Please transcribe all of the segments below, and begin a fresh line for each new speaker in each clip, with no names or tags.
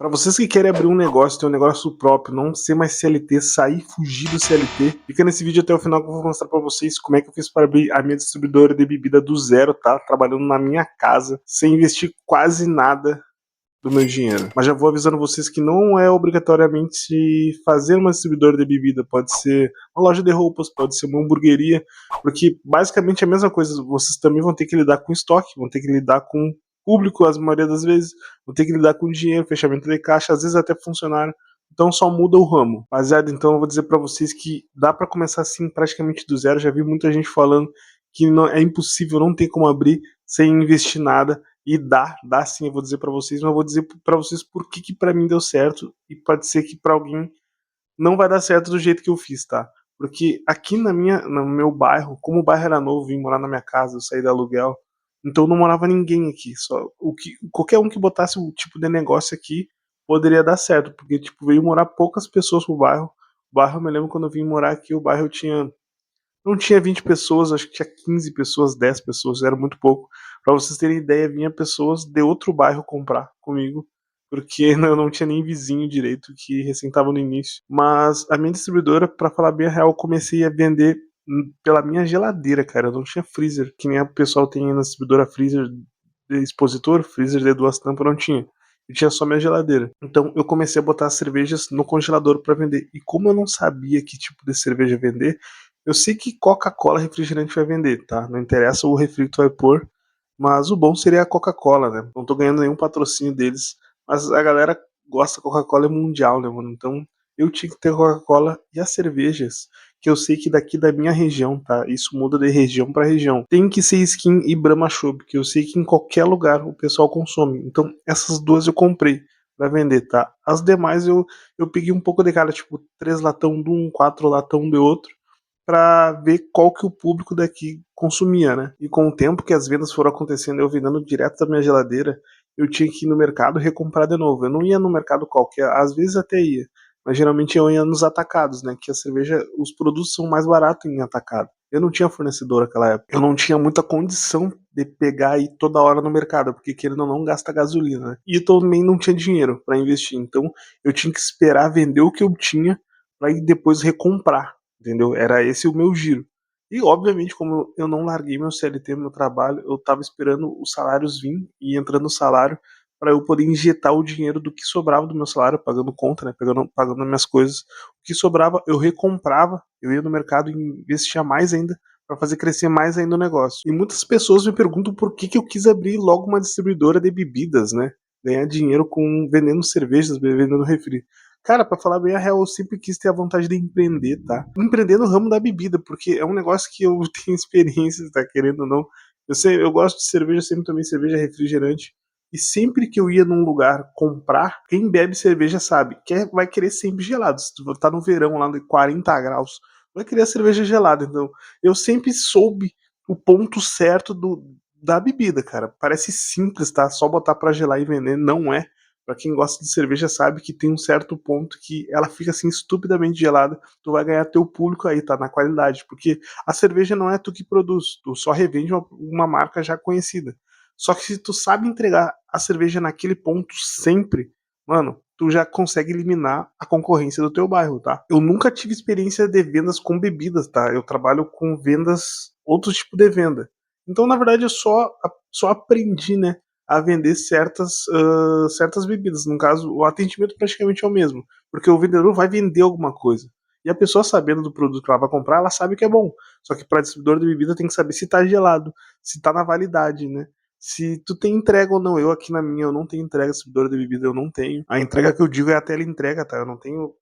Para vocês que querem abrir um negócio, ter um negócio próprio, não ser mais CLT, sair, fugir do CLT, fica nesse vídeo até o final que eu vou mostrar para vocês como é que eu fiz para abrir a minha distribuidora de bebida do zero, tá? Trabalhando na minha casa, sem investir quase nada do meu dinheiro. Mas já vou avisando vocês que não é obrigatoriamente fazer uma distribuidora de bebida, pode ser uma loja de roupas, pode ser uma hamburgueria, porque basicamente é a mesma coisa, vocês também vão ter que lidar com estoque, vão ter que lidar com público, as maioria das vezes, vão ter que lidar com dinheiro, fechamento de caixa, às vezes até funcionário, então só muda o ramo. Rapaziada, então eu vou dizer para vocês que dá para começar assim praticamente do zero, já vi muita gente falando que não, é impossível, não tem como abrir sem investir nada, e dá sim, eu vou dizer pra vocês, mas eu vou dizer pra vocês por que pra mim deu certo, e pode ser que pra alguém não vai dar certo do jeito que eu fiz, tá? Porque aqui no meu bairro, como o bairro era novo, vim morar na minha casa, eu saí do aluguel, então não morava ninguém aqui, só qualquer um que botasse o tipo de negócio aqui poderia dar certo, porque tipo veio morar poucas pessoas pro bairro. O bairro, eu me lembro quando eu vim morar aqui, o bairro tinha não tinha 20 pessoas, acho que tinha 15 pessoas, 10 pessoas, era muito pouco. Pra vocês terem ideia, vinha pessoas de outro bairro comprar comigo, porque eu não tinha nem vizinho direito, que recém tava no início. Mas a minha distribuidora, pra falar bem a real, eu comecei a vender pela minha geladeira, cara. Eu não tinha freezer, que nem o pessoal tem na distribuidora freezer de expositor, freezer de duas tampas, não tinha. Eu tinha só minha geladeira. Então eu comecei a botar as cervejas no congelador para vender. E como eu não sabia que tipo de cerveja vender, eu sei que Coca-Cola refrigerante vai vender, tá? Não interessa o refri que tu vai pôr, mas o bom seria a Coca-Cola, né? Não tô ganhando nenhum patrocínio deles, mas a galera gosta, Coca-Cola é mundial, né, mano? Então eu tinha que ter Coca-Cola e as cervejas, que eu sei que daqui da minha região, tá? Isso muda de região para região. Tem que ser Skin e Brahma Chopp, que eu sei que em qualquer lugar o pessoal consome. Então essas duas eu comprei pra vender, tá? As demais eu peguei um pouco de cada, tipo, 3 latão de um, 4 latão de outro, para ver qual que o público daqui consumia, né? E com o tempo que as vendas foram acontecendo, eu vendendo direto da minha geladeira, eu tinha que ir no mercado recomprar de novo. Eu não ia no mercado qualquer, às vezes até ia, mas geralmente eu ia nos atacados, né? Que a cerveja, os produtos são mais baratos em atacado. Eu não tinha fornecedor naquela época. Eu não tinha muita condição de pegar e ir toda hora no mercado, porque querendo ou não gasta gasolina, né? E eu também não tinha dinheiro para investir. Então eu tinha que esperar vender o que eu tinha para ir depois recomprar, entendeu? Era esse o meu giro. E obviamente, como eu não larguei meu CLT, meu trabalho, eu tava esperando os salários vir e entrando o salário para eu poder injetar o dinheiro do que sobrava do meu salário, pagando conta, né, pagando minhas coisas. O que sobrava, eu recomprava, eu ia no mercado e investia mais ainda para fazer crescer mais ainda o negócio. E muitas pessoas me perguntam por que eu quis abrir logo uma distribuidora de bebidas, né? Ganhar dinheiro com vendendo cervejas, vendendo refri. Cara, pra falar bem a real, eu sempre quis ter a vontade de empreender, tá? Empreender no ramo da bebida, porque é um negócio que eu tenho experiência, tá querendo ou não. Eu gosto de cerveja, sempre tomei cerveja refrigerante. E sempre que eu ia num lugar comprar, quem bebe cerveja sabe, vai querer sempre gelado. Se tu tá no verão lá de 40 graus, vai querer a cerveja gelada. Então, eu sempre soube o ponto certo da bebida, cara. Parece simples, tá? Só botar pra gelar e vender, não é. Pra quem gosta de cerveja sabe que tem um certo ponto que ela fica assim estupidamente gelada, tu vai ganhar teu público aí, tá? Na qualidade, porque a cerveja não é tu que produz, tu só revende uma marca já conhecida. Só que se tu sabe entregar a cerveja naquele ponto sempre, mano, tu já consegue eliminar a concorrência do teu bairro, tá? Eu nunca tive experiência de vendas com bebidas, tá? Eu trabalho com vendas, outro tipo de venda. Então, na verdade, eu só aprendi, né, a vender certas bebidas. No caso, o atendimento praticamente é o mesmo, porque o vendedor vai vender alguma coisa. E a pessoa sabendo do produto que ela vai comprar, ela sabe que é bom. Só que para distribuidor de bebida tem que saber se tá gelado, se tá na validade, né? Se tu tem entrega ou não. Eu aqui na minha, eu não tenho entrega, distribuidor de bebida eu não tenho. A entrega que eu digo é a tela entrega, tá? Eu não tenho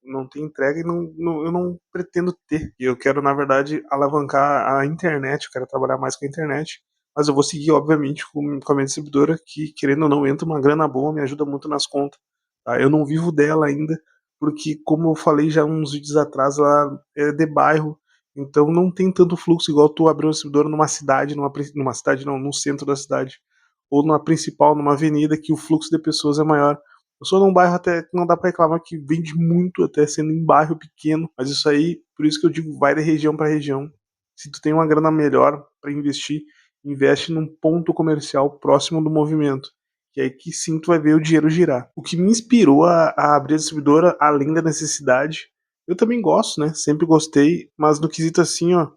entrega e eu não pretendo ter. Eu quero, na verdade, alavancar a internet, eu quero trabalhar mais com a internet. Mas eu vou seguir, obviamente, com a minha distribuidora, que, querendo ou não, entra uma grana boa, me ajuda muito nas contas. Tá? Eu não vivo dela ainda, porque, como eu falei já uns vídeos atrás, ela é de bairro, então não tem tanto fluxo igual tu abrir uma distribuidora numa cidade, numa cidade não, no centro da cidade, ou numa principal, numa avenida, que o fluxo de pessoas é maior. Eu sou num bairro até que não dá pra reclamar, que vende muito, até sendo em bairro pequeno, mas isso aí, por isso que eu digo, vai de região para região. Se tu tem uma grana melhor para investir, investe num ponto comercial próximo do movimento, que aí que sim tu vai ver o dinheiro girar. O que me inspirou a abrir a distribuidora, além da necessidade, eu também gosto, né? Sempre gostei, mas no quesito assim, ó,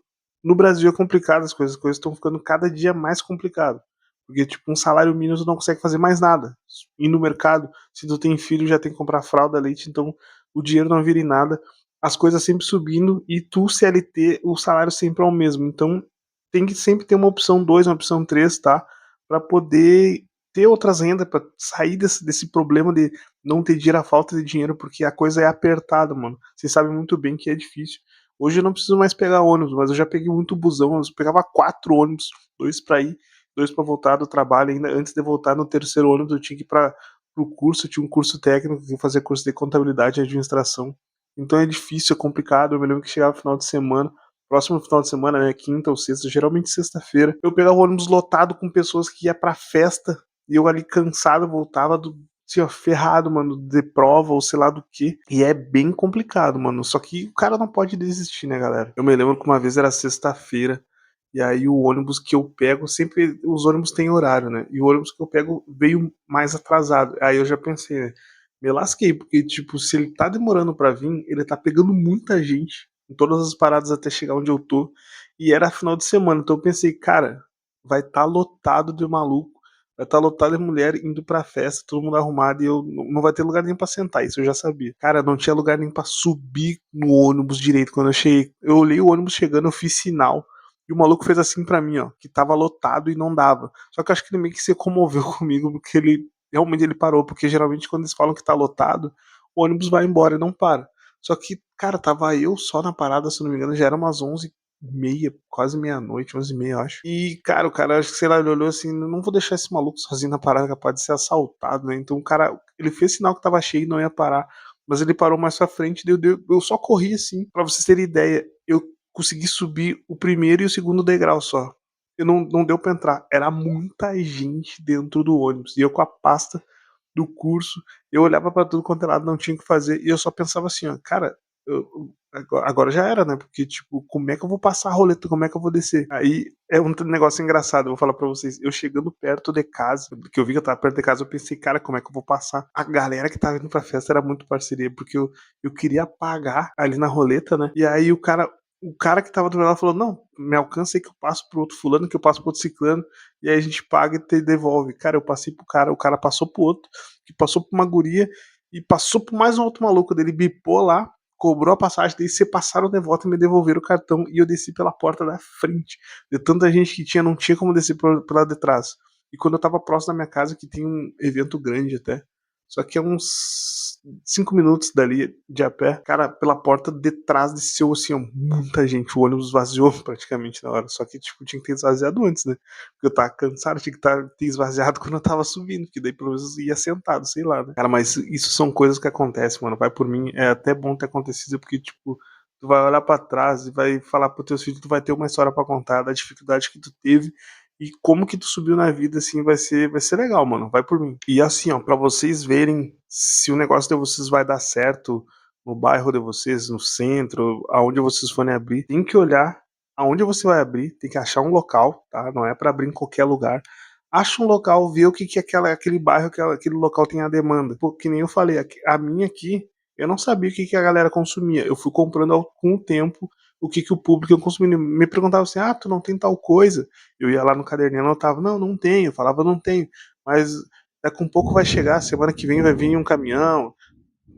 no Brasil é complicado as coisas estão ficando cada dia mais complicado. Porque, tipo, um salário mínimo tu não consegue fazer mais nada. Ir no mercado, se tu tem filho, já tem que comprar fralda, leite, então o dinheiro não vira em nada. As coisas sempre subindo e tu, CLT, o salário sempre é o mesmo. Então tem que sempre ter uma opção 2, uma opção 3, tá? Para poder ter outras rendas, para sair desse problema de não ter dinheiro, a falta de dinheiro, porque a coisa é apertada, mano. Vocês sabem muito bem que é difícil. Hoje eu não preciso mais pegar ônibus, mas eu já peguei muito busão. Eu pegava 4 ônibus, 2 para ir, 2 para voltar do trabalho. Ainda antes de voltar no terceiro ônibus, eu tinha que ir para o curso. Eu tinha um curso técnico, que fazia curso de contabilidade e administração. Então é difícil, é complicado. Eu me lembro que chegava no final de semana, próximo final de semana, né, quinta ou sexta, geralmente sexta-feira, eu pegava o ônibus lotado com pessoas que ia pra festa e eu ali cansado voltava assim, ó, ferrado, mano, de prova ou sei lá do que. E é bem complicado, mano. Só que o cara não pode desistir, né, galera? Eu me lembro que uma vez era sexta-feira e aí o ônibus que eu pego, sempre os ônibus têm horário, né? E o ônibus que eu pego veio mais atrasado. Aí eu já pensei, né? Me lasquei, porque, tipo, se ele tá demorando pra vir, ele tá pegando muita gente em todas as paradas até chegar onde eu tô. E era final de semana, então eu pensei, cara, vai estar lotado de maluco, vai estar lotado de mulher indo pra festa, todo mundo arrumado, e eu não vai ter lugar nem pra sentar, isso eu já sabia. Cara, não tinha lugar nem pra subir no ônibus direito. Quando eu cheguei, eu olhei o ônibus chegando, eu fiz sinal. E o maluco fez assim pra mim, ó, que tava lotado e não dava. Só que eu acho que ele meio que se comoveu comigo, porque ele realmente ele parou, porque geralmente quando eles falam que tá lotado, o ônibus vai embora e não para. Só que, cara, tava eu só na parada, se não me engano, já era umas 11h30, quase meia-noite, 11h30, eu acho. E, cara, o cara, acho que, sei lá, ele olhou assim, não vou deixar esse maluco sozinho na parada, capaz de ser assaltado, né? Então o cara, ele fez sinal que tava cheio e não ia parar, mas ele parou mais pra frente, eu só corri assim, pra vocês terem ideia, eu consegui subir o primeiro e o segundo degrau só. Eu não deu pra entrar, era muita gente dentro do ônibus, e eu com a pasta do curso, eu olhava pra tudo quanto é lado, não tinha o que fazer, e eu só pensava assim, ó, cara, agora já era, né? Porque, tipo, como é que eu vou passar a roleta? Como é que eu vou descer? Aí é um negócio engraçado, eu vou falar pra vocês. Eu chegando perto de casa, porque eu vi que eu tava perto de casa, eu pensei, cara, como é que eu vou passar? A galera que tava indo pra festa era muito parceria, porque eu queria pagar ali na roleta, né? E aí o cara que tava do meu lado falou: Não, me alcança aí que eu passo pro outro fulano, que eu passo pro outro ciclano, e aí a gente paga e te devolve. Cara, eu passei pro cara, o cara passou pro outro, que passou pra uma guria, e passou por mais um outro maluco dele, bipou lá, cobrou a passagem, daí se passaram de volta e me devolveram o cartão, e eu desci pela porta da frente. De tanta gente que tinha, não tinha como descer pelo lado de trás. E quando eu tava próximo da minha casa, que tem um evento grande até, só que é uns 5 minutos dali de a pé. Cara, pela porta de trás desceu assim, ó, muita gente. O ônibus esvaziou praticamente na hora. Só que, tipo, tinha que ter esvaziado antes, né? Porque eu tava cansado, tinha que ter esvaziado quando eu tava subindo. Que daí pelo menos ia sentado, sei lá, né? Cara, mas isso são coisas que acontecem, mano. Vai por mim, é até bom ter acontecido, porque, tipo, tu vai olhar pra trás e vai falar pros teus filhos, tu vai ter uma história pra contar da dificuldade que tu teve e como que tu subiu na vida, assim, vai ser legal, mano. Vai por mim. E assim, ó, pra vocês verem se o negócio de vocês vai dar certo no bairro de vocês, no centro, aonde vocês forem abrir, tem que olhar aonde você vai abrir, tem que achar um local, tá? Não é pra abrir em qualquer lugar. Acha um local, vê o que aquele bairro, aquele local tem a demanda. Porque nem eu falei, a minha aqui, eu não sabia o que a galera consumia. Eu fui comprando com o tempo o que o público ia consumindo. Me perguntava assim, tu não tem tal coisa? Eu ia lá no caderninho, anotava, não tenho, eu falava, não tenho, mas daqui um pouco vai chegar, semana que vem vai vir um caminhão,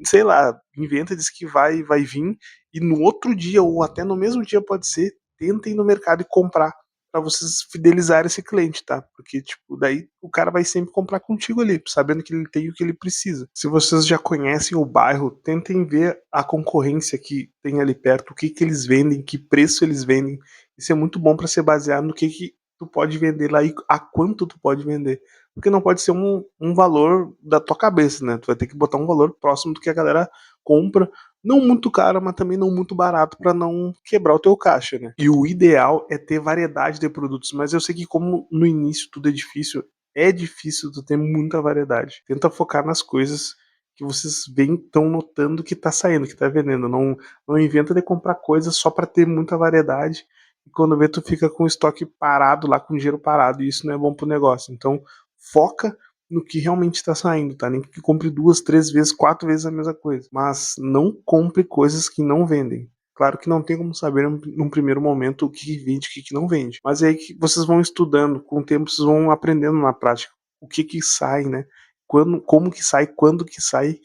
sei lá, inventa, diz que vai vir, e no outro dia, ou até no mesmo dia pode ser, tentem no mercado e comprar, para vocês fidelizarem esse cliente, tá? Porque, tipo, daí o cara vai sempre comprar contigo ali, sabendo que ele tem o que ele precisa. Se vocês já conhecem o bairro, tentem ver a concorrência que tem ali perto, o que eles vendem, que preço eles vendem. Isso é muito bom para ser baseado no que tu pode vender lá e a quanto tu pode vender. Porque não pode ser um valor da tua cabeça, né? Tu vai ter que botar um valor próximo do que a galera compra, não muito caro, mas também não muito barato para não quebrar o teu caixa, né? E o ideal é ter variedade de produtos, mas eu sei que como no início tudo é difícil tu ter muita variedade. Tenta focar nas coisas que vocês estão notando que tá saindo, que tá vendendo. Não inventa de comprar coisas só para ter muita variedade e quando vê tu fica com o estoque parado lá, com dinheiro parado, e isso não é bom pro negócio. Então foca no que realmente está saindo, tá? Nem que compre 2, 3 vezes, 4 vezes a mesma coisa. Mas não compre coisas que não vendem. Claro que não tem como saber num primeiro momento o que vende e o que não vende. Mas é aí que vocês vão estudando, com o tempo vocês vão aprendendo na prática o que sai, né? Quando, como que sai, quando que sai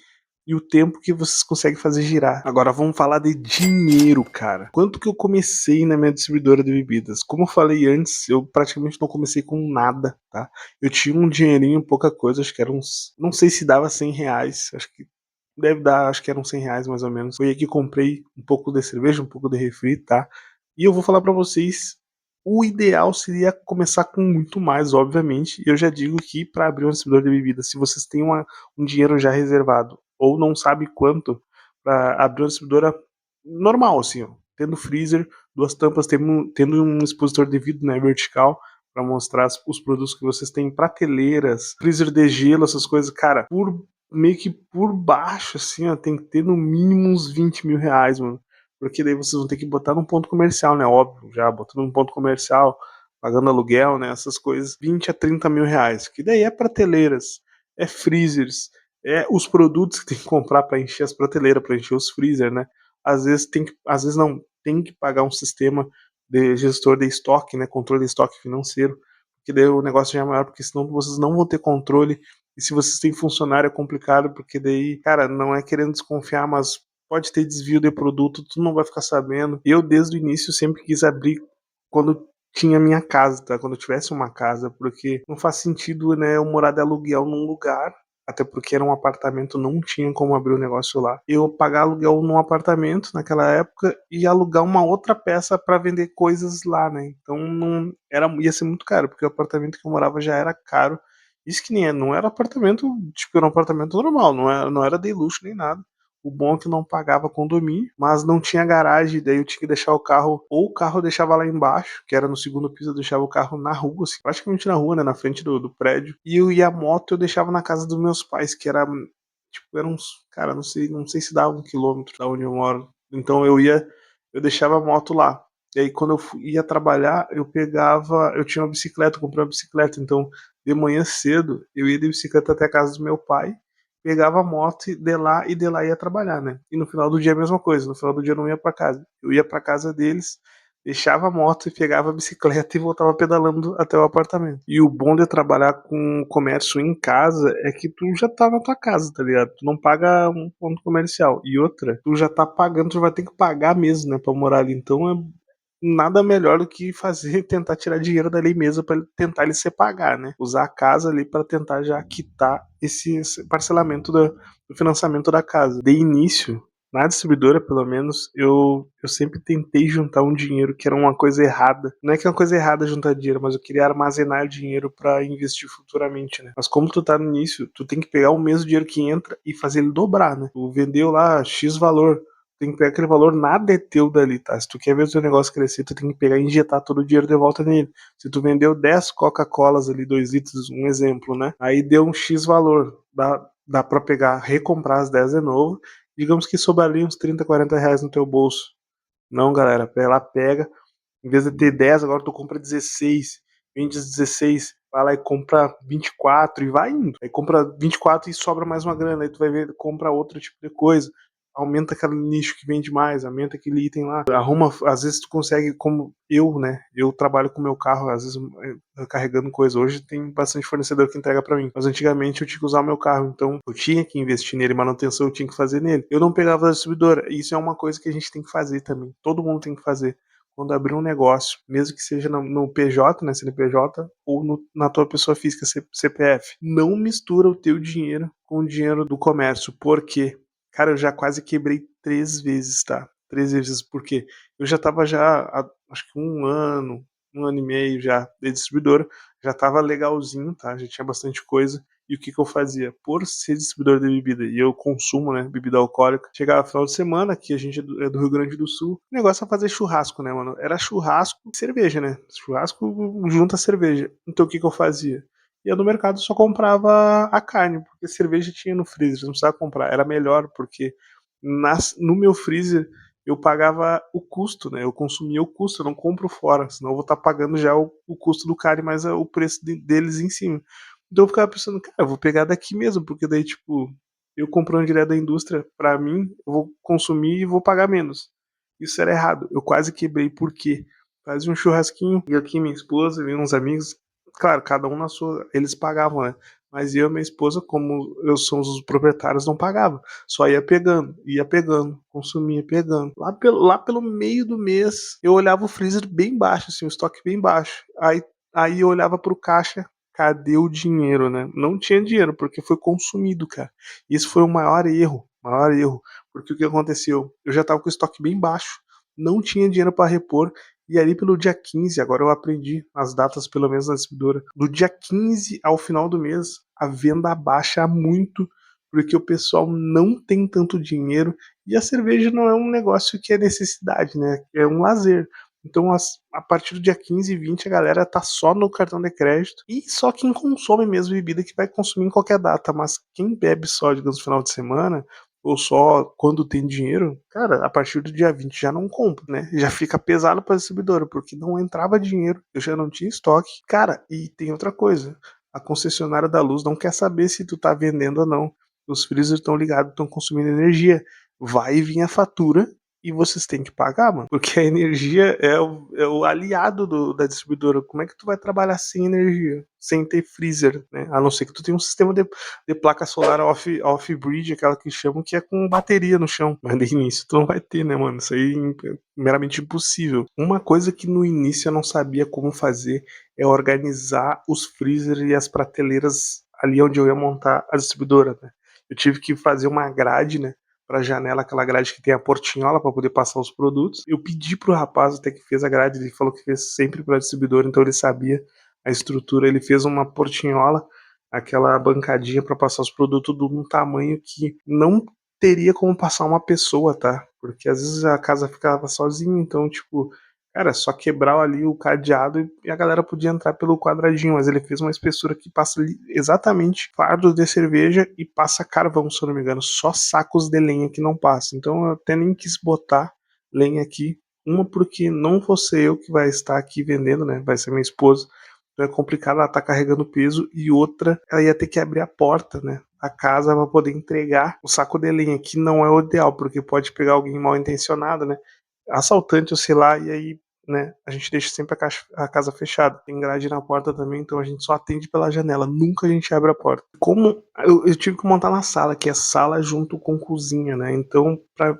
e o tempo que vocês conseguem fazer girar. Agora vamos falar de dinheiro, cara. Quanto que eu comecei na minha distribuidora de bebidas? Como eu falei antes, eu praticamente não comecei com nada, tá? Eu tinha um dinheirinho, pouca coisa, acho que era uns... Não sei se dava R$ 100, acho que deve dar, acho que eram R$ 100 mais ou menos. Foi aí que comprei um pouco de cerveja, um pouco de refri, tá? E eu vou falar pra vocês, o ideal seria começar com muito mais, obviamente. E eu já digo que para abrir um distribuidor de bebidas, se vocês têm um dinheiro já reservado ou não sabe quanto, para abrir uma distribuidora normal, assim, ó, tendo freezer, duas tampas, tendo um expositor de vidro, né, vertical, para mostrar os produtos que vocês têm, prateleiras, freezer de gelo, essas coisas, cara, meio que por baixo, assim, ó, tem que ter no mínimo uns R$ 20 mil, mano. Porque daí vocês vão ter que botar num ponto comercial, né? Óbvio, já botando num ponto comercial, pagando aluguel, né? Essas coisas, R$ 20 a R$ 30 mil. Que daí é prateleiras, é freezers, é os produtos que tem que comprar para encher as prateleiras, para encher os freezer, né? Às vezes não, tem que pagar um sistema de gestor de estoque, né? Controle de estoque financeiro, porque daí o negócio já é maior, porque senão vocês não vão ter controle. E se vocês têm funcionário é complicado, porque daí, cara, não é querendo desconfiar, mas pode ter desvio de produto, tu não vai ficar sabendo. Eu, desde o início, sempre quis abrir quando tinha minha casa, tá? Quando eu tivesse uma casa, porque não faz sentido, né, eu morar de aluguel num lugar, até porque era um apartamento, não tinha como abrir o negócio lá. Eu pagar aluguel num apartamento naquela época e alugar uma outra peça para vender coisas lá, né? Então não ia ser muito caro, porque o apartamento que eu morava já era caro. Isso que nem não era apartamento, tipo, era um apartamento normal, não era de luxo nem nada. O bom é que não pagava condomínio, mas não tinha garagem, daí eu tinha que deixar o carro, ou o carro eu deixava lá embaixo, que era no segundo piso, eu deixava o carro na rua, assim, praticamente na rua, né, na frente do prédio, e a moto eu deixava na casa dos meus pais, que era, tipo, era uns, cara, não sei se dava 1 quilômetro da onde eu moro, então eu deixava a moto lá. E aí quando ia trabalhar, eu tinha uma bicicleta, eu comprei uma bicicleta, então de manhã cedo eu ia de bicicleta até a casa do meu pai, pegava a moto e de lá ia trabalhar, né? E no final do dia a mesma coisa, no final do dia eu não ia para casa. Eu ia para casa deles, deixava a moto e pegava a bicicleta e voltava pedalando até o apartamento. E o bom de trabalhar com comércio em casa é que tu já tá na tua casa, tá ligado? Tu não paga um ponto comercial. E outra, tu já tá pagando, tu vai ter que pagar mesmo, né, pra morar ali. Então é nada melhor do que fazer, tentar tirar dinheiro dali mesmo para tentar ele se pagar, né? Usar a casa ali para tentar já quitar esse parcelamento do financiamento da casa. De início, na distribuidora, pelo menos, eu sempre tentei juntar um dinheiro que era uma coisa errada. Não é que é uma coisa errada juntar dinheiro, mas eu queria armazenar dinheiro para investir futuramente, né? Mas como tu tá no início, tu tem que pegar o mesmo dinheiro que entra e fazer ele dobrar, né? Tu vendeu lá X valor, tem que pegar aquele valor, nada é teu dali, tá? Se tu quer ver o teu negócio crescer, tu tem que pegar e injetar todo o dinheiro de volta nele. Se tu vendeu 10 Coca-Colas ali, 2 litros, um exemplo, né? Aí deu um X valor. Dá pra pegar, recomprar as 10 de novo. Digamos que sobraria uns 30, R$ 40 no teu bolso. Não, galera, vai lá, pega. Em vez de ter 10, agora tu compra 16. Vende 16, vai lá e compra 24 e vai indo. Aí compra 24 e sobra mais uma grana. Aí tu vai ver, compra outro tipo de coisa. Aumenta aquele nicho que vende mais, aumenta aquele item lá. Arruma, às vezes tu consegue, como eu, né? Eu trabalho com o meu carro, às vezes carregando coisa. Hoje tem bastante fornecedor que entrega pra mim. Mas antigamente eu tinha que usar o meu carro, então eu tinha que investir nele, manutenção eu tinha que fazer nele. Eu não pegava da distribuidora. E isso é uma coisa que a gente tem que fazer também. Todo mundo tem que fazer quando abrir um negócio, mesmo que seja no PJ, né, CNPJ, ou na tua pessoa física, CPF. Não mistura o teu dinheiro com o dinheiro do comércio, porque, cara, eu já quase quebrei 3 vezes, tá? 3 vezes, porque eu já tava acho que 1 ano e meio já de distribuidora, já tava legalzinho, tá? Já tinha bastante coisa. E o que eu fazia? Por ser distribuidor de bebida e eu consumo, né, bebida alcoólica, chegava final de semana, aqui a gente é do Rio Grande do Sul, o negócio é fazer churrasco, né, mano? Era churrasco e cerveja, né? Churrasco junto à cerveja. Então o que eu fazia? Ia no mercado só comprava a carne, porque cerveja tinha no freezer, não precisava comprar. Era melhor, porque no meu freezer eu pagava o custo, né? Eu consumia o custo, eu não compro fora, senão eu vou estar pagando já o custo do carne mais o preço deles em cima. Então eu ficava pensando, cara, eu vou pegar daqui mesmo, porque daí, tipo, eu comprando direto da indústria, pra mim, eu vou consumir e vou pagar menos. Isso era errado. Eu quase quebrei, por quê? Fazia um churrasquinho, e aqui minha esposa, e uns amigos, claro, cada um na sua, eles pagavam, né? Mas eu e minha esposa, como eu somos os proprietários, não pagava. Só ia pegando, consumia, pegando. Lá pelo meio do mês, eu olhava o freezer bem baixo, assim, o estoque bem baixo. Aí eu olhava pro caixa, cadê o dinheiro, né? Não tinha dinheiro, porque foi consumido, cara. Isso foi o maior erro. Porque o que aconteceu? Eu já tava com o estoque bem baixo, não tinha dinheiro para repor, e ali pelo dia 15, agora eu aprendi as datas, pelo menos na distribuidora, do dia 15 ao final do mês, a venda baixa muito, porque o pessoal não tem tanto dinheiro, e a cerveja não é um negócio que é necessidade, né? É um lazer. Então, a partir do dia 15 e 20, a galera tá só no cartão de crédito. E só quem consome mesmo bebida que vai consumir em qualquer data. Mas quem bebe só, digamos, no final de semana, ou só quando tem dinheiro, cara, a partir do dia 20 já não compra, né? Já fica pesado pra distribuidora, porque não entrava dinheiro, eu já não tinha estoque. Cara, e tem outra coisa. A concessionária da luz não quer saber se tu tá vendendo ou não. Os freezers estão ligados, estão consumindo energia. Vai vir a fatura e vocês têm que pagar, mano. Porque a energia é o aliado da distribuidora. Como é que tu vai trabalhar sem energia? Sem ter freezer, né? A não ser que tu tenha um sistema de placa solar off-grid, aquela que chamam, que é com bateria no chão. Mas de início tu não vai ter, né, mano? Isso aí é meramente impossível. Uma coisa que no início eu não sabia como fazer é organizar os freezer e as prateleiras ali onde eu ia montar a distribuidora, né? Eu tive que fazer uma grade, né? Pra janela, aquela grade que tem a portinhola para poder passar os produtos. Eu pedi pro rapaz até que fez a grade, ele falou que fez sempre para distribuidor, então ele sabia a estrutura. Ele fez uma portinhola, aquela bancadinha para passar os produtos de um tamanho que não teria como passar uma pessoa, tá? Porque às vezes a casa ficava sozinha, então, tipo, cara, só quebrar ali o cadeado e a galera podia entrar pelo quadradinho, mas ele fez uma espessura que passa exatamente fardos de cerveja e passa carvão, se eu não me engano, só sacos de lenha que não passa. Então eu até nem quis botar lenha aqui, uma porque não vou ser eu que vai estar aqui vendendo, né? Vai ser minha esposa. Então é complicado ela tá carregando peso, e outra, ela ia ter que abrir a porta, né? A casa para poder entregar o saco de lenha, que não é o ideal, porque pode pegar alguém mal intencionado, né? Assaltante, ou sei lá, e aí, né, a gente deixa sempre a casa fechada. Tem grade na porta também, então a gente só atende pela janela, nunca a gente abre a porta. Como eu tive que montar na sala, que é sala junto com cozinha, né? Então,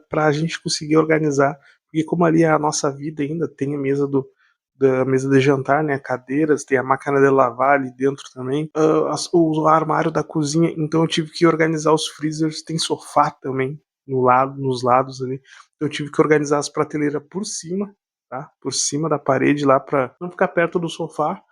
pra gente conseguir organizar, porque como ali é a nossa vida ainda, tem a mesa da mesa de jantar, né? Cadeiras, tem a máquina de lavar ali dentro também, o armário da cozinha, então eu tive que organizar os freezers, tem sofá também nos lados ali. Eu tive que organizar as prateleiras por cima, tá? Por cima da parede lá para não ficar perto do sofá.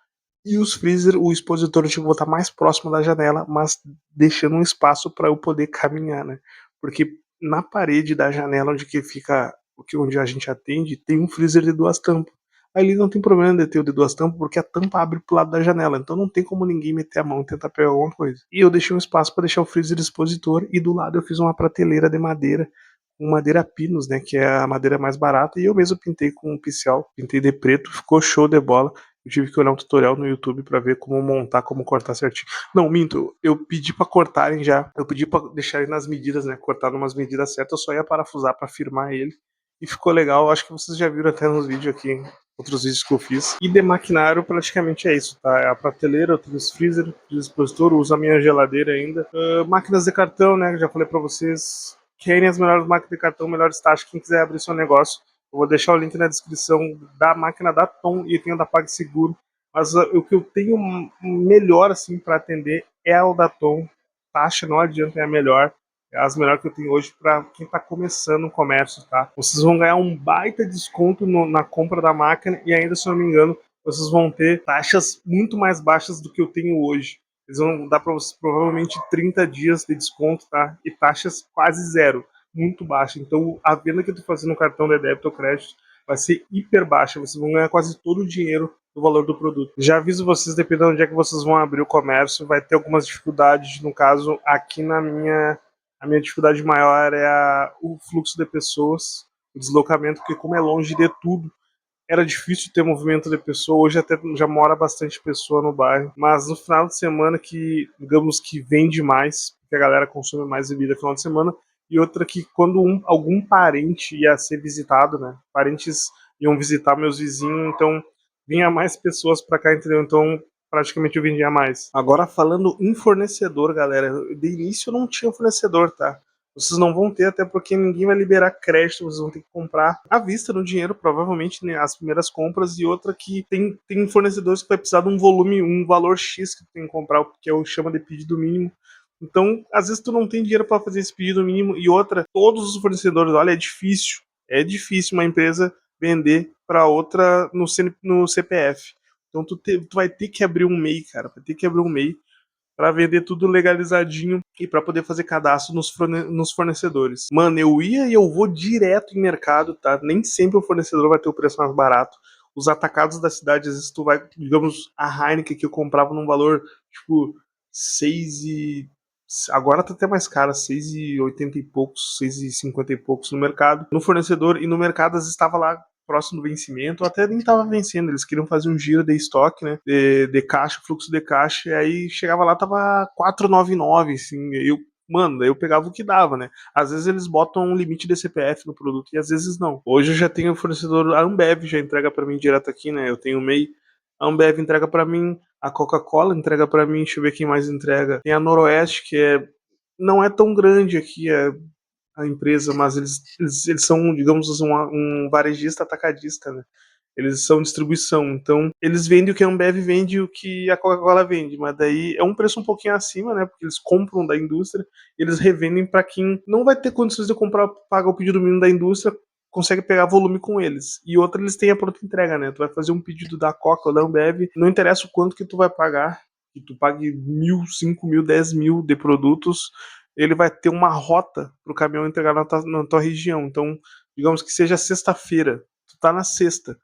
E os freezer, o expositor eu tive que botar mais próximo da janela, mas deixando um espaço para eu poder caminhar, né? Porque na parede da janela onde que fica onde a gente atende, tem um freezer de duas tampas. Ali não tem problema de ter o de duas tampas, porque a tampa abre pro lado da janela, então não tem como ninguém meter a mão e tentar pegar alguma coisa. E eu deixei um espaço para deixar o freezer expositor, e do lado eu fiz uma prateleira de madeira, com madeira pinus, né, que é a madeira mais barata, e eu mesmo pintei com um pincel, pintei de preto, ficou show de bola. Eu tive que olhar um tutorial no YouTube para ver como montar, como cortar certinho. Não, minto, eu pedi para cortarem já. Eu pedi para deixarem nas medidas, né? Cortar umas medidas certas, eu só ia parafusar para firmar ele. E ficou legal, acho que vocês já viram até nos vídeos aqui, outros vídeos que eu fiz. E de maquinário praticamente é isso, tá? É a prateleira, eu tenho os freezer, o expositor, uso a minha geladeira ainda. Máquinas de cartão, né? Já falei para vocês. Querem as melhores máquinas de cartão, melhores taxas, quem quiser abrir seu negócio. Eu vou deixar o link na descrição da máquina da Tom e tem o da PagSeguro. Mas o que eu tenho melhor assim para atender é o da Tom. Taxa não adianta, é a melhor. É as melhores que eu tenho hoje para quem está começando o comércio, tá? Vocês vão ganhar um baita desconto na compra da máquina e ainda, se eu não me engano, vocês vão ter taxas muito mais baixas do que eu tenho hoje. Eles vão dar para vocês provavelmente 30 dias de desconto, tá? E taxas quase zero, muito baixa. Então a venda que eu tô fazendo no cartão de débito ou crédito vai ser hiper baixa. Vocês vão ganhar quase todo o dinheiro do valor do produto. Já aviso vocês, dependendo de onde é que vocês vão abrir o comércio, vai ter algumas dificuldades. No caso, aqui a minha dificuldade maior é o fluxo de pessoas, o deslocamento, porque como é longe de tudo, era difícil ter movimento de pessoa, hoje até já mora bastante pessoa no bairro, mas no final de semana que, digamos que vende mais, porque a galera consome mais bebida no final de semana, e outra que quando algum parente ia ser visitado, né, parentes iam visitar meus vizinhos, então vinha mais pessoas pra cá, entendeu? Então praticamente eu vendia mais. Agora falando em fornecedor, galera, de início eu não tinha fornecedor, tá? Vocês não vão ter, até porque ninguém vai liberar crédito, vocês vão ter que comprar à vista no dinheiro, provavelmente, né, as primeiras compras, e outra que tem fornecedores que vai precisar de um volume, um valor X que tu tem que comprar, que eu chamo de pedido mínimo. Então, às vezes tu não tem dinheiro para fazer esse pedido mínimo, e outra, todos os fornecedores, olha, é difícil uma empresa vender para outra no CPF. Então tu vai ter que abrir um MEI, cara, vai ter que abrir um MEI para vender tudo legalizadinho e para poder fazer cadastro nos fornecedores. Mano, eu ia e eu vou direto em mercado, tá? Nem sempre o fornecedor vai ter o preço mais barato. Os atacados da cidade, às vezes tu vai, digamos, a Heineken que eu comprava num valor, tipo, 6 e... Agora tá até mais cara, 6,80 e poucos, 6,50 e poucos no mercado. No fornecedor e no mercado às vezes estava lá próximo do vencimento, ou até nem tava vencendo, eles queriam fazer um giro de estoque, né, de caixa, fluxo de caixa, e aí chegava lá, tava 4,99, assim, mano, eu pegava o que dava, né, às vezes eles botam um limite de CPF no produto, e às vezes não. Hoje eu já tenho o fornecedor, a Ambev já entrega para mim direto aqui, né, eu tenho o MEI, a Ambev entrega para mim, a Coca-Cola entrega para mim, deixa eu ver quem mais entrega, tem a Noroeste, que não é tão grande aqui, a empresa, mas eles são, digamos, um varejista atacadista, né? Eles são distribuição, então eles vendem o que a Ambev vende e o que a Coca-Cola vende, mas daí é um preço um pouquinho acima, né? Porque eles compram da indústria, e eles revendem para quem não vai ter condições de comprar, pagar o pedido mínimo da indústria, consegue pegar volume com eles. E outra, eles têm a pronta entrega, né? Tu vai fazer um pedido da Coca ou da Ambev, não interessa o quanto que tu vai pagar, que tu pague 1.000, 5.000, 10.000 de produtos, ele vai ter uma rota para o caminhão entregar na tua região. Então, digamos que seja sexta-feira, tu tá na sexta,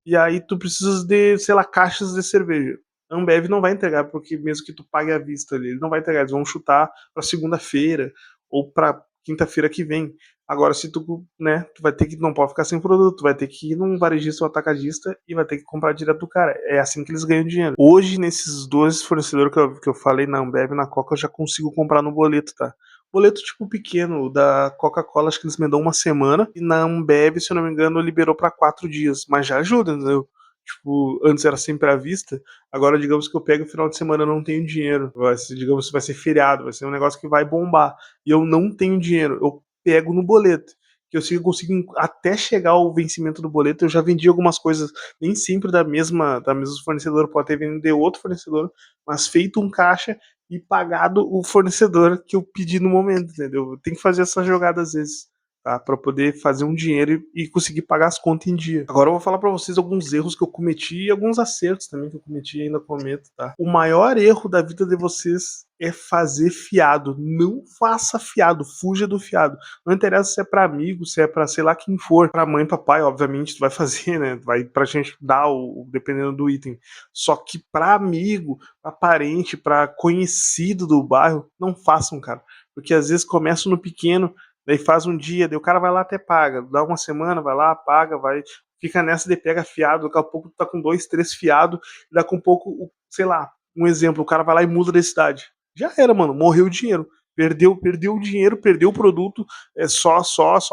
e aí tu precisas de, sei lá, caixas de cerveja. A Ambev não vai entregar, porque mesmo que tu pague à vista ali, ele não vai entregar, eles vão chutar para segunda-feira ou para quinta-feira que vem. Agora, se tu, né, tu vai ter que, não pode ficar sem produto, tu vai ter que ir num varejista ou atacadista e vai ter que comprar direto do cara. É assim que eles ganham dinheiro. Hoje, nesses dois fornecedores que eu falei, na Ambev e na Coca, eu já consigo comprar no boleto, tá? Boleto tipo pequeno, o da Coca-Cola acho que eles me dão uma semana, e na Ambev, se eu não me engano, liberou para 4 dias, mas já ajuda, entendeu? Tipo, antes era sempre à vista, agora digamos que eu pego o final de semana, eu não tenho dinheiro, digamos que vai ser feriado, vai ser um negócio que vai bombar, e eu não tenho dinheiro, eu pego no boleto, que eu consigo até chegar ao vencimento do boleto, eu já vendi algumas coisas, nem sempre da mesma fornecedor, pode ter vendido de outro fornecedor, mas feito um caixa e pagado o fornecedor que eu pedi no momento, entendeu? Tem que fazer essa jogada às vezes, tá? Para poder fazer um dinheiro e conseguir pagar as contas em dia. Agora eu vou falar para vocês alguns erros que eu cometi e alguns acertos também que eu cometi e ainda comento, tá? O maior erro da vida de vocês é fazer fiado. Não faça fiado, fuja do fiado. Não interessa se é para amigo, se é para sei lá quem for, para mãe, papai, obviamente tu vai fazer, né? Vai pra gente dar dependendo do item. Só que para amigo, para parente, para conhecido do bairro, não façam, cara. Porque às vezes começa no pequeno, daí faz um dia, daí o cara vai lá até paga, dá uma semana, vai lá, paga, vai, fica nessa de pega fiado, daqui a pouco tu tá com 2, 3 fiado, e daqui a pouco, sei lá, um exemplo, o cara vai lá e muda de cidade. Já era, mano, morreu o dinheiro. Perdeu o dinheiro, perdeu o produto, é só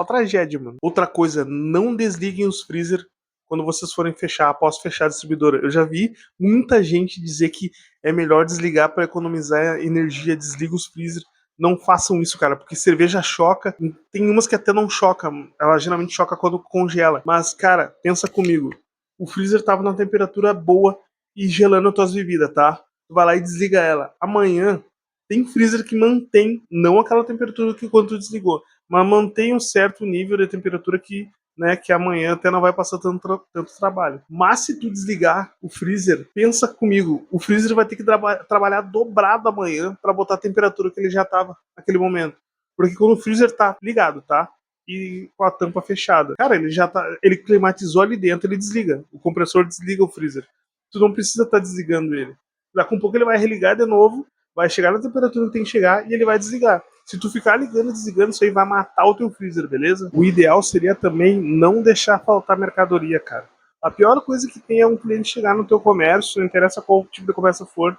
tragédia, mano. Outra coisa, não desliguem os freezer quando vocês forem fechar, após fechar a distribuidora. Eu já vi muita gente dizer que é melhor desligar para economizar energia, desliga os freezer. Não façam isso, cara, porque cerveja choca. Tem umas que até não choca, ela geralmente choca quando congela. Mas, cara, pensa comigo. O freezer tava numa temperatura boa e gelando as tuas bebidas, tá? Tu vai lá e desliga ela. Amanhã tem freezer que mantém, não aquela temperatura que quando tu desligou, mas mantém um certo nível de temperatura que, né, que amanhã até não vai passar tanto trabalho. Mas se tu desligar o freezer, pensa comigo, o freezer vai ter que trabalhar dobrado amanhã para botar a temperatura que ele já estava naquele momento. Porque quando o freezer tá ligado, tá? E com a tampa fechada, cara, ele já tá, ele climatizou ali dentro, ele desliga. O compressor desliga o freezer. Tu não precisa estar desligando ele. Daqui a um pouco ele vai religar de novo, vai chegar na temperatura que tem que chegar e ele vai desligar. Se tu ficar ligando e desligando, isso aí vai matar o teu freezer, beleza? O ideal seria também não deixar faltar mercadoria, cara. A pior coisa que tem é um cliente chegar no teu comércio, não interessa qual tipo de comércio for,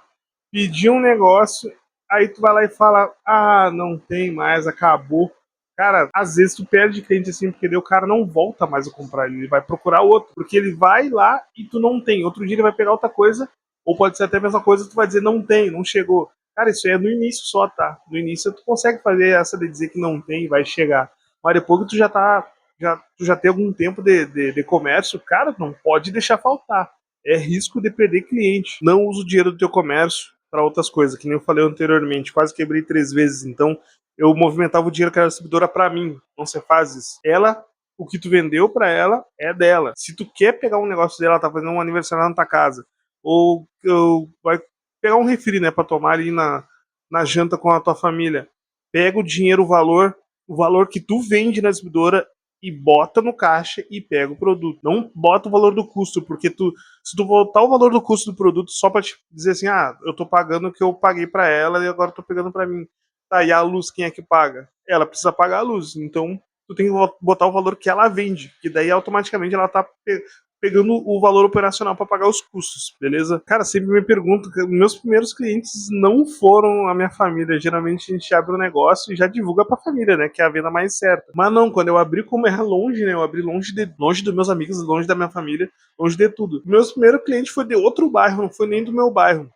pedir um negócio, aí tu vai lá e fala, ah, não tem mais, acabou. Cara, às vezes tu perde cliente assim, porque daí o cara não volta mais a comprar, ele vai procurar outro, porque ele vai lá e tu não tem. Outro dia ele vai pegar outra coisa, ou pode ser até a mesma coisa, tu vai dizer não tem, não chegou. Cara, isso aí é no início só, tá? No início tu consegue fazer essa de dizer que não tem e vai chegar. Mas depois que tu já tá, tu já tem algum tempo de comércio, cara, não pode deixar faltar. É risco de perder cliente. Não usa o dinheiro do teu comércio para outras coisas, que nem eu falei anteriormente, quase quebrei 3 vezes. Então, eu movimentava o dinheiro que era distribuidora para mim. Não você faz isso. Ela, o que tu vendeu para ela é dela. Se tu quer pegar um negócio dela, tá fazendo um aniversário na tua casa, ou vai pegar um refri, né, para tomar ali na janta com a tua família, pega o dinheiro, o valor que tu vende na distribuidora e bota no caixa e pega o produto. Não bota o valor do custo, porque se tu botar o valor do custo do produto só para te dizer assim, ah, eu tô pagando o que eu paguei para ela e agora eu tô pegando para mim. Tá, e a luz quem é que paga? Ela precisa pagar a luz. Então, tu tem que botar o valor que ela vende, que daí automaticamente ela tá pegando o valor operacional para pagar os custos, beleza? Cara, sempre me pergunto, meus primeiros clientes não foram a minha família. Geralmente a gente abre um negócio e já divulga pra família, né? Que é a venda mais certa. Mas não, quando eu abri, como era longe, né? Eu abri longe dos meus amigos, longe da minha família, longe de tudo. Meus primeiros clientes foi de outro bairro, não foi nem do meu bairro.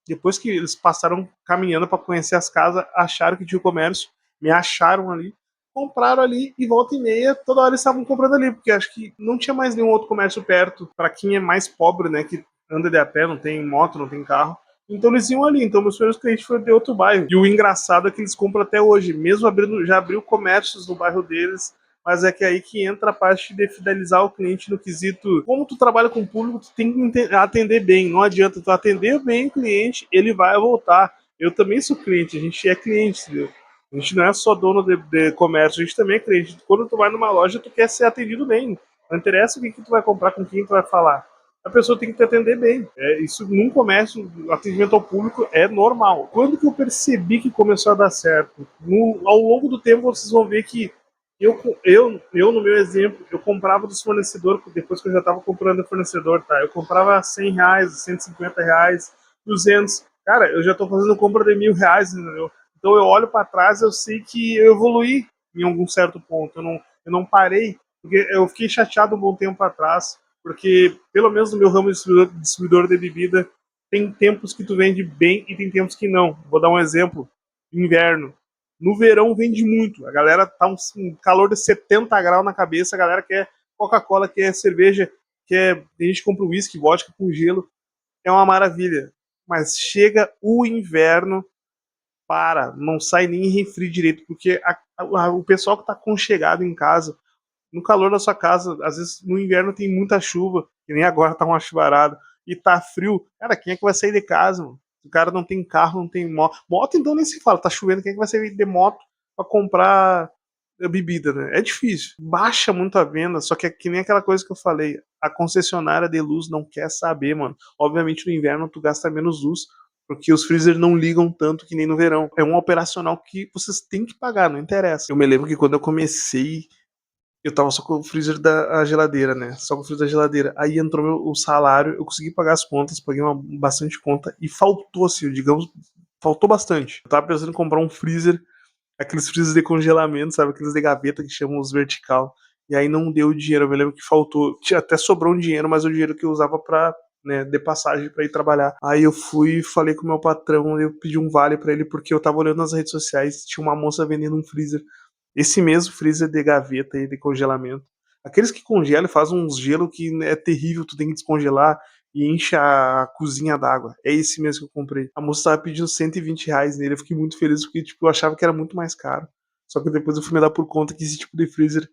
Depois que eles passaram caminhando para conhecer as casas, acharam que tinha o comércio, me acharam ali, compraram ali e volta e meia, toda hora eles estavam comprando ali, porque acho que não tinha mais nenhum outro comércio perto, para quem é mais pobre, né, que anda de a pé, não tem moto, não tem carro. Então eles iam ali, então meus primeiros clientes foram de outro bairro. E o engraçado é que eles compram até hoje, mesmo abrindo, já abriu comércios no bairro deles, mas é que aí que entra a parte de fidelizar o cliente no quesito. Como tu trabalha com o público, tu tem que atender bem. Não adianta tu atender bem o cliente, ele vai voltar. Eu também sou cliente, a gente é cliente, entendeu? A gente não é só dono de comércio, a gente também é cliente. Quando tu vai numa loja, tu quer ser atendido bem. Não interessa o que tu vai comprar, com quem tu vai falar. A pessoa tem que te atender bem. Isso num comércio, atendimento ao público é normal. Quando que eu percebi que começou a dar certo? Ao longo do tempo vocês vão ver que no meu exemplo, eu comprava dos fornecedores, depois que eu já estava comprando do fornecedor, tá? Eu comprava R$ 100, R$ 150, 200. Cara, eu já estou fazendo compra de R$ 1.000, entendeu? Então eu olho para trás, eu sei que eu evoluí em algum certo ponto. Eu não parei, porque eu fiquei chateado um bom tempo atrás, porque pelo menos no meu ramo de distribuidor de bebida, tem tempos que tu vende bem e tem tempos que não. Vou dar um exemplo: inverno. No verão vende muito. A galera tá um calor de 70 graus na cabeça, a galera quer Coca-Cola, quer cerveja, quer. A gente compra uísque, vodka com gelo. É uma maravilha. Mas chega o inverno, não sai nem refri direito, porque o pessoal que tá aconchegado em casa, no calor da sua casa, às vezes no inverno tem muita chuva, que nem agora tá uma chuvarada, e tá frio. Cara, quem é que vai sair de casa, mano? O cara não tem carro, não tem moto. Moto então nem se fala, tá chovendo, quem é que vai sair de moto pra comprar bebida, né? É difícil. Baixa muito a venda, só que é que nem aquela coisa que eu falei, a concessionária de luz não quer saber, mano. Obviamente no inverno tu gasta menos luz, porque os freezer não ligam tanto que nem no verão. É um operacional que vocês têm que pagar, não interessa. Eu me lembro que quando eu comecei, eu tava só com o freezer da geladeira, né? Só com o freezer da geladeira. Aí entrou o salário, eu consegui pagar as contas, paguei bastante conta e faltou, assim, digamos, faltou bastante. Eu tava pensando em comprar um freezer, aqueles freezers de congelamento, sabe? Aqueles de gaveta que chamam os vertical. E aí não deu dinheiro, eu me lembro que faltou. Até sobrou um dinheiro, mas o dinheiro que eu usava pra, né, de passagem pra ir trabalhar. Aí eu fui, falei com o meu patrão, eu pedi um vale pra ele, porque eu tava olhando nas redes sociais, tinha uma moça vendendo um freezer, esse mesmo freezer de gaveta e de congelamento. Aqueles que congelam e fazem uns gelo que é terrível, tu tem que descongelar e enche a cozinha d'água. É esse mesmo que eu comprei. A moça tava pedindo R$ 120 nele, eu fiquei muito feliz porque tipo, eu achava que era muito mais caro. Só que depois eu fui me dar por conta que esse tipo de freezer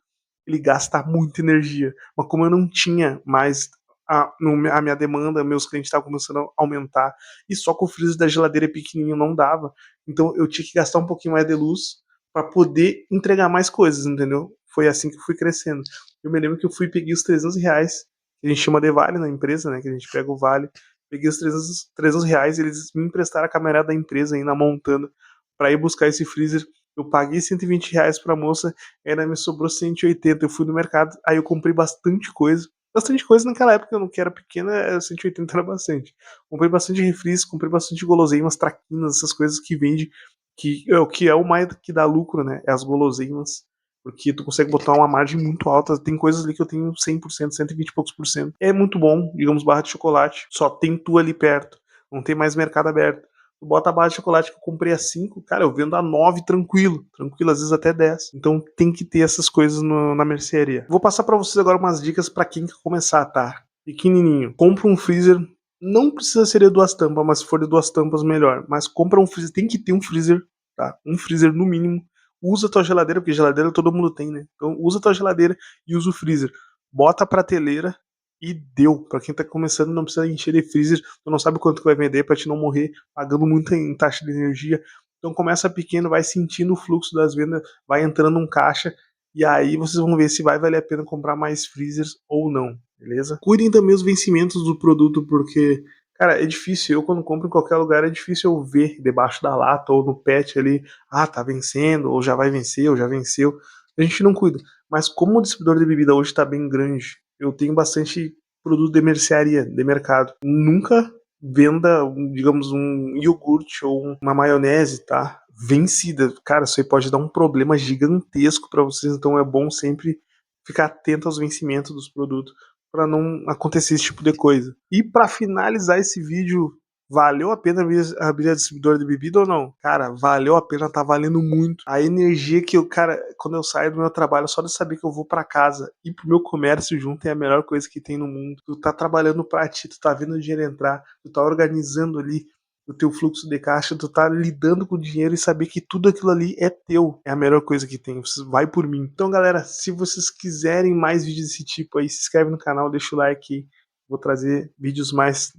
ele gasta muita energia. Mas como eu não tinha mais a minha demanda, meus clientes estavam começando a aumentar, e só com o freezer da geladeira pequenininho não dava. Então eu tinha que gastar um pouquinho mais de luz para poder entregar mais coisas, entendeu? Foi assim que eu fui crescendo. Eu me lembro que eu fui e peguei os R$ 300, que a gente chama de vale na empresa, né? Que a gente pega o vale. Peguei os R$ 300, eles me emprestaram a caminhonete da empresa ainda montando para ir buscar esse freezer. Eu paguei R$ 120 pra moça, ainda me sobrou 180. Eu fui no mercado, aí eu comprei bastante coisa. bastante coisa naquela época, eu que era pequena, 180 era bastante. Comprei bastante refris, comprei bastante guloseimas, traquinas, essas coisas que vende, que é o mais que dá lucro, né? É as guloseimas. Porque tu consegue botar uma margem muito alta. Tem coisas ali que eu tenho 100%, 120 e poucos por cento. É muito bom, digamos, barra de chocolate. Só tem tu ali perto. Não tem mais mercado aberto. Tu bota a barra de chocolate que eu comprei a 5, cara, eu vendo a 9 tranquilo. Tranquilo, às vezes até 10. Então tem que ter essas coisas na mercearia. Vou passar pra vocês agora umas dicas pra quem quer começar, tá? Pequenininho. Compra um freezer. Não precisa ser de 2 tampas, mas se for de 2 tampas, melhor. Mas compra um freezer. Tem que ter um freezer, tá? Um freezer no mínimo. Usa a tua geladeira, porque geladeira todo mundo tem, né? Então usa a tua geladeira e usa o freezer. Bota a prateleira e deu. Pra quem tá começando, não precisa encher de freezer. Tu não sabe quanto que vai vender pra te não morrer pagando muito em taxa de energia. Então começa pequeno, vai sentindo o fluxo das vendas, vai entrando um caixa e aí vocês vão ver se vai valer a pena comprar mais freezers ou não, beleza? Cuidem também os vencimentos do produto, porque, cara, é difícil. Eu, quando compro em qualquer lugar, é difícil eu ver debaixo da lata ou no pet ali, ah, tá vencendo, ou já vai vencer, ou já venceu. A gente não cuida. Mas como o distribuidor de bebida hoje tá bem grande, eu tenho bastante produto de mercearia, de mercado. Nunca venda, digamos, um iogurte ou uma maionese, tá? Vencida. Cara, isso aí pode dar um problema gigantesco para vocês, então é bom sempre ficar atento aos vencimentos dos produtos para não acontecer esse tipo de coisa. E para finalizar esse vídeo, valeu a pena abrir a distribuidora de bebida ou não? Cara, valeu a pena, tá valendo muito. A energia que eu, cara, quando eu saio do meu trabalho, só de saber que eu vou para casa e pro meu comércio junto é a melhor coisa que tem no mundo. Tu tá trabalhando pra ti, tu tá vendo o dinheiro entrar, tu tá organizando ali o teu fluxo de caixa, tu tá lidando com o dinheiro e saber que tudo aquilo ali é teu. É a melhor coisa que tem. Você vai por mim. Então, galera, se vocês quiserem mais vídeos desse tipo aí, se inscreve no canal, deixa o like aí. Vou trazer vídeos mais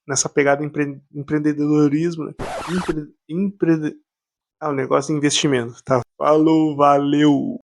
nessa pegada empreendedorismo, né? O negócio de investimento, tá? Falou, valeu!